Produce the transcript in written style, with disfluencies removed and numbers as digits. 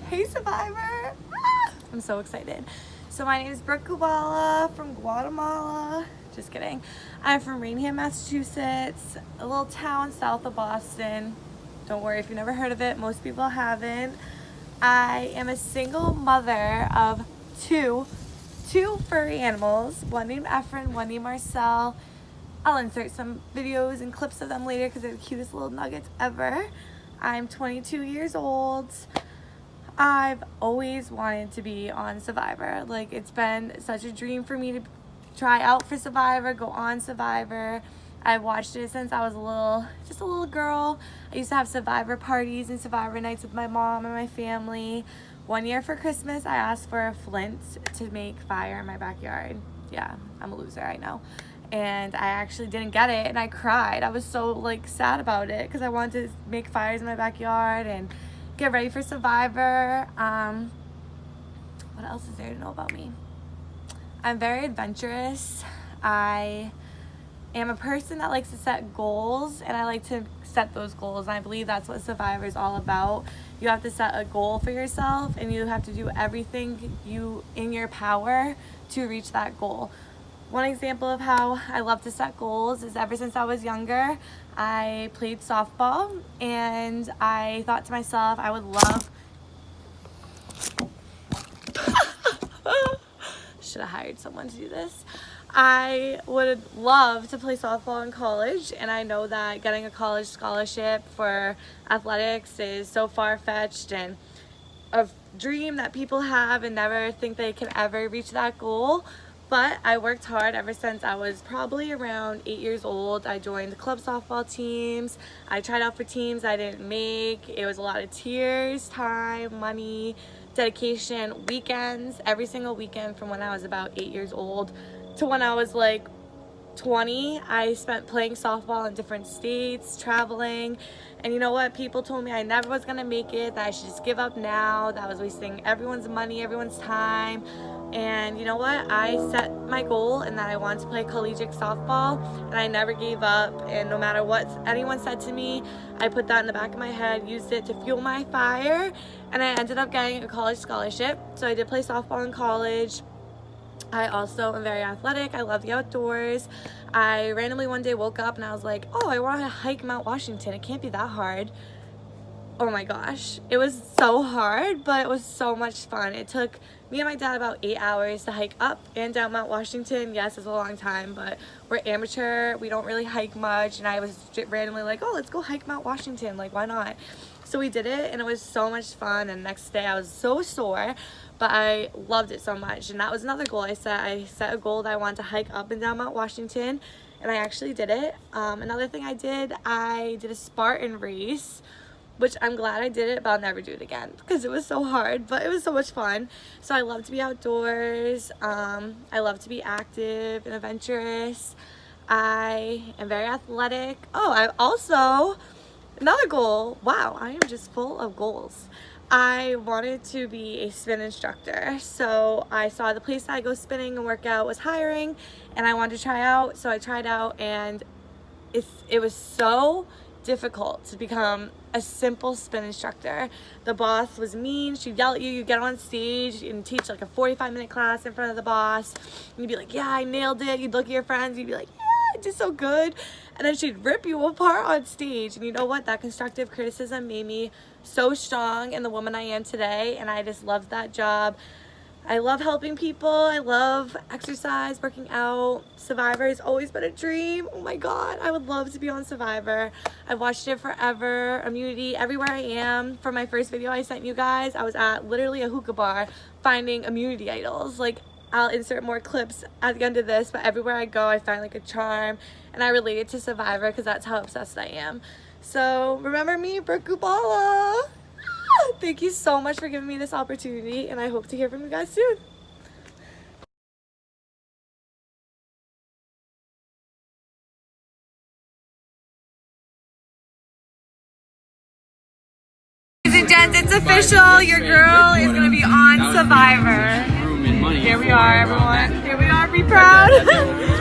Hey Survivor! I'm so excited. So my name is Brooke Kubala from Guatemala. Just kidding. I'm from Rainham, Massachusetts, a little town south of Boston. Don't worry if you've never heard of it. Most people haven't. I am a single mother of two furry animals, one named Efren, one named Marcel. I'll insert some videos and clips of them later because they're the cutest little nuggets ever. I'm 22 years old. I've always wanted to be on Survivor. Like, it's been such a dream for me to try out for Survivor, go on Survivor. I've watched it since I was just a little girl. I used to have Survivor parties and Survivor nights with my mom and my family. One year for Christmas, I asked for a flint to make fire in my backyard. Yeah, I'm a loser, I know. And I actually didn't get it, and I cried. I was so sad about it because I wanted to make fires in my backyard and get ready for Survivor. What else is there to know about me? I'm very adventurous. I am a person that likes to set goals, and I like to set those goals, and I believe that's what Survivor is all about. You have to set a goal for yourself, and you have to do everything in your power to reach that goal. One example of how I love to set goals is ever since I was younger, I played softball, and I thought to myself, I would love should have hired someone to do this. I would love to play softball in college, and I know that getting a college scholarship for athletics is so far-fetched and a dream that people have and never think they can ever reach that goal. But I worked hard ever since I was probably around 8 years old. I joined club softball teams. I tried out for teams I didn't make. It was a lot of tears, time, money, dedication, weekends, every single weekend from when I was about 8 years old to when I was 20. I spent playing softball in different states, traveling. And you know what? People told me I never was gonna make it, that I should just give up now, that I was wasting everyone's money, everyone's time. And you know what? I set my goal and that I wanted to play collegiate softball, and I never gave up. And no matter what anyone said to me, I put that in the back of my head, used it to fuel my fire, and I ended up getting a college scholarship. So I did play softball in college. I also am very athletic. I love the outdoors. I randomly one day woke up and I was like, oh, I want to hike Mount Washington. It can't be that hard. Oh my gosh. It was so hard, but it was so much fun. It took me and my dad about 8 hours to hike up and down Mount Washington. Yes, it's a long time, but we're amateur. We don't really hike much. And I was randomly like, oh, let's go hike Mount Washington. Why not? So we did it, and it was so much fun. And the next day I was so sore, but I loved it so much. And that was another goal I set. I set a goal that I wanted to hike up and down Mount Washington, and I actually did it. Another thing I did a Spartan race, which I'm glad I did it, but I'll never do it again because it was so hard, but it was so much fun. So I love to be outdoors. I love to be active and adventurous. I am very athletic. Oh, I also, another goal. Wow, I am just full of goals. I wanted to be a spin instructor. So I saw the place that I go spinning and work out was hiring, and I wanted to try out. So I tried out, and it was so difficult to become a simple spin instructor. The boss was mean. She'd yell at you. You'd get on stage and teach a 45-minute class in front of the boss, and you'd be like, yeah, I nailed it. You'd look at your friends, you'd be like, yeah, I did so good. And then she'd rip you apart on stage. And you know what? That constructive criticism made me so strong and the woman I am today, and I just loved that job. I love helping people. I love exercise, working out. Survivor has always been a dream. Oh my God, I would love to be on Survivor. I've watched it forever. Immunity, everywhere I am. For my first video I sent you guys, I was at literally a hookah bar finding immunity idols. I'll insert more clips at the end of this, but everywhere I go, I find a charm, and I relate it to Survivor because that's how obsessed I am. So remember me, Brooke Kubala. Thank you so much for giving me this opportunity, and I hope to hear from you guys soon. Ladies and gents, it's official. Your girl is going to be on Survivor. Here we are, everyone. Here we are. Be proud.